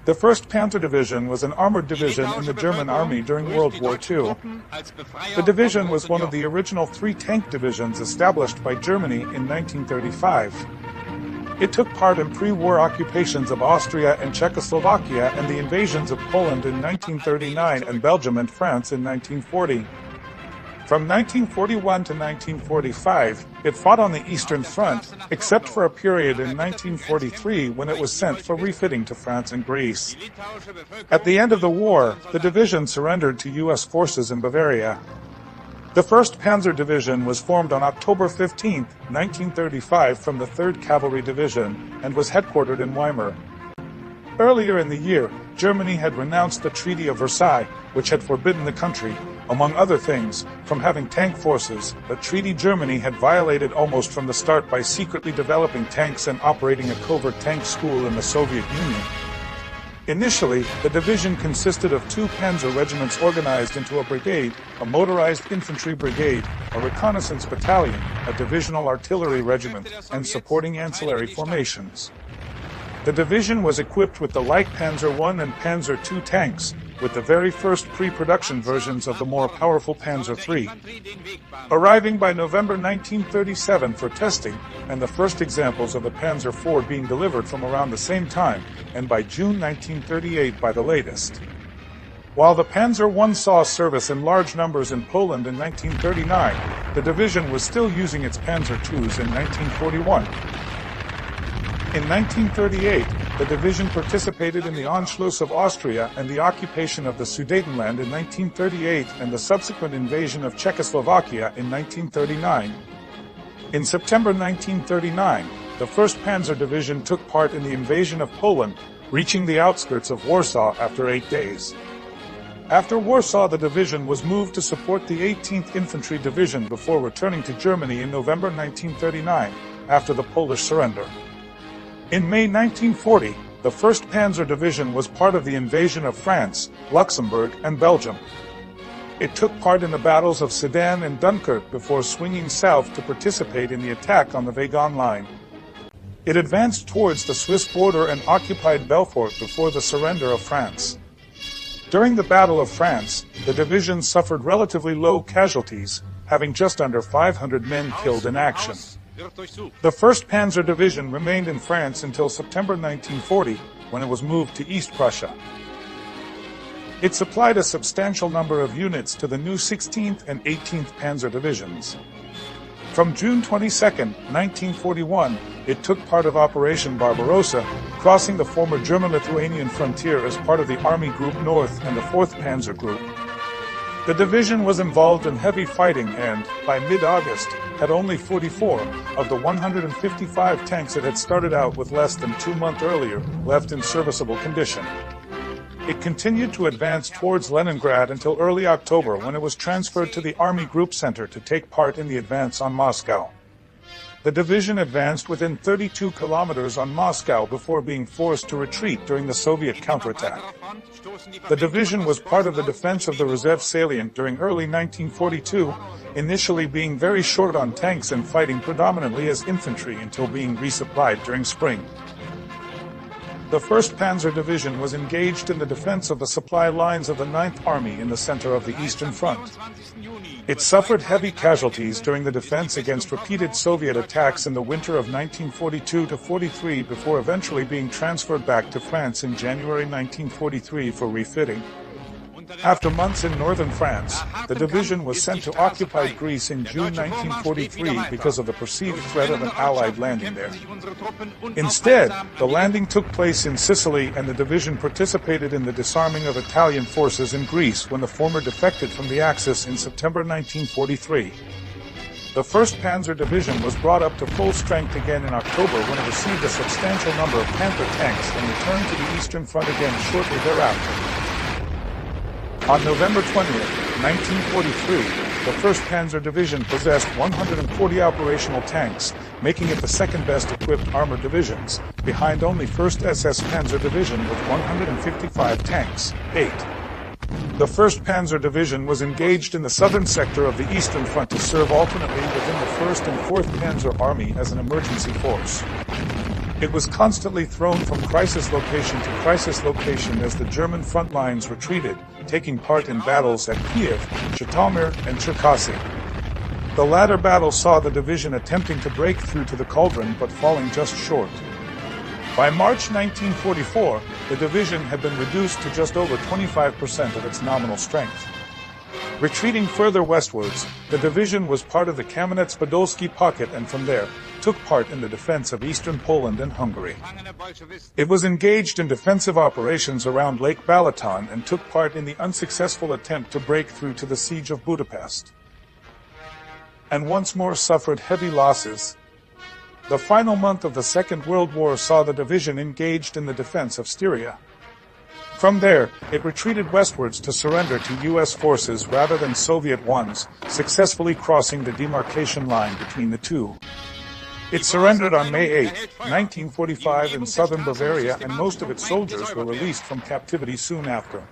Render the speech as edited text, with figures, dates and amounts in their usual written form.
The 1st Panzer Division was an armored division in the German army during World War II. The division was one of the original 3 tank divisions established by Germany in 1935. It took part in pre-war occupations of Austria and Czechoslovakia and the invasions of Poland in 1939 and Belgium and France in 1940. From 1941 to 1945, it fought on the Eastern Front, except for a period in 1943 when it was sent for refitting to France and Greece. At the end of the war, the division surrendered to U.S. forces in Bavaria. The 1st Panzer Division was formed on October 15, 1935 from the 3rd Cavalry Division and was headquartered in Weimar. Earlier in the year, Germany had renounced the Treaty of Versailles, which had forbidden the country, among other things, from having tank forces. The treaty Germany had violated almost from the start by secretly developing tanks and operating a covert tank school in the Soviet Union. Initially, the division consisted of 2 panzer regiments organized into a brigade, a motorized infantry brigade, a reconnaissance battalion, a divisional artillery regiment, and supporting ancillary formations. The division was equipped with the light Panzer I and Panzer II tanks, with the very first pre-production versions of the more powerful Panzer III. Arriving by November 1937 for testing, and the first examples of the Panzer IV being delivered from around the same time, and by June 1938 by the latest. While the Panzer I saw service in large numbers in Poland in 1939, the division was still using its Panzer IIs in 1941. In 1938, the division participated in the Anschluss of Austria and the occupation of the Sudetenland in 1938 and the subsequent invasion of Czechoslovakia in 1939. In September 1939, the 1st Panzer Division took part in the invasion of Poland, reaching the outskirts of Warsaw after 8 days. After Warsaw, the division was moved to support the 18th Infantry Division before returning to Germany in November 1939, after the Polish surrender. In May 1940, the 1st Panzer Division was part of the invasion of France, Luxembourg and Belgium. It took part in the battles of Sedan and Dunkirk before swinging south to participate in the attack on the Weygand Line. It advanced towards the Swiss border and occupied Belfort before the surrender of France. During the Battle of France, the division suffered relatively low casualties, having just under 500 men killed in action. The 1st Panzer Division remained in France until September 1940, when it was moved to East Prussia. It supplied a substantial number of units to the new 16th and 18th Panzer Divisions. From June 22, 1941, it took part of Operation Barbarossa, crossing the former German-Lithuanian frontier as part of the Army Group North and the 4th Panzer Group. The division was involved in heavy fighting and, by mid-August, had only 44 of the 155 tanks it had started out with less than 2 months earlier left in serviceable condition. It continued to advance towards Leningrad until early October, when it was transferred to the Army Group Center to take part in the advance on Moscow. The division advanced within 32 kilometers on Moscow before being forced to retreat during the Soviet counterattack. The division was part of the defense of the Reserve salient during early 1942, initially being very short on tanks and fighting predominantly as infantry until being resupplied during spring. The 1st Panzer Division was engaged in the defense of the supply lines of the 9th Army in the center of the Eastern Front. It suffered heavy casualties during the defense against repeated Soviet attacks in the winter of 1942-43 before eventually being transferred back to France in January 1943 for refitting. After months in northern France, the division was sent to occupied Greece in June 1943 because of the perceived threat of an Allied landing there. Instead, the landing took place in Sicily and the division participated in the disarming of Italian forces in Greece when the former defected from the Axis in September 1943. The 1st Panzer Division was brought up to full strength again in October when it received a substantial number of Panther tanks and returned to the Eastern Front again shortly thereafter. On November 20, 1943, the 1st Panzer Division possessed 140 operational tanks, making it the second best equipped armored divisions, behind only 1st SS Panzer Division with 155 tanks, 8. The 1st Panzer Division was engaged in the southern sector of the Eastern Front to serve alternately within the 1st and 4th Panzer Army as an emergency force. It was constantly thrown from crisis location to crisis location as the German front lines retreated, taking part in battles at Kiev, Zhytomyr, and Cherkasy. The latter battle saw the division attempting to break through to the cauldron but falling just short. By March 1944, the division had been reduced to just over 25% of its nominal strength. Retreating further westwards, the division was part of the Kamenets-Podolsky pocket and from there, took part in the defense of eastern Poland and Hungary. It was engaged in defensive operations around Lake Balaton and took part in the unsuccessful attempt to break through to the siege of Budapest. And once more suffered heavy losses. The final month of the Second World War saw the division engaged in the defense of Styria. From there, it retreated westwards to surrender to U.S. forces rather than Soviet ones, successfully crossing the demarcation line between the two. It surrendered on May 8, 1945 in southern Bavaria, and most of its soldiers were released from captivity soon after.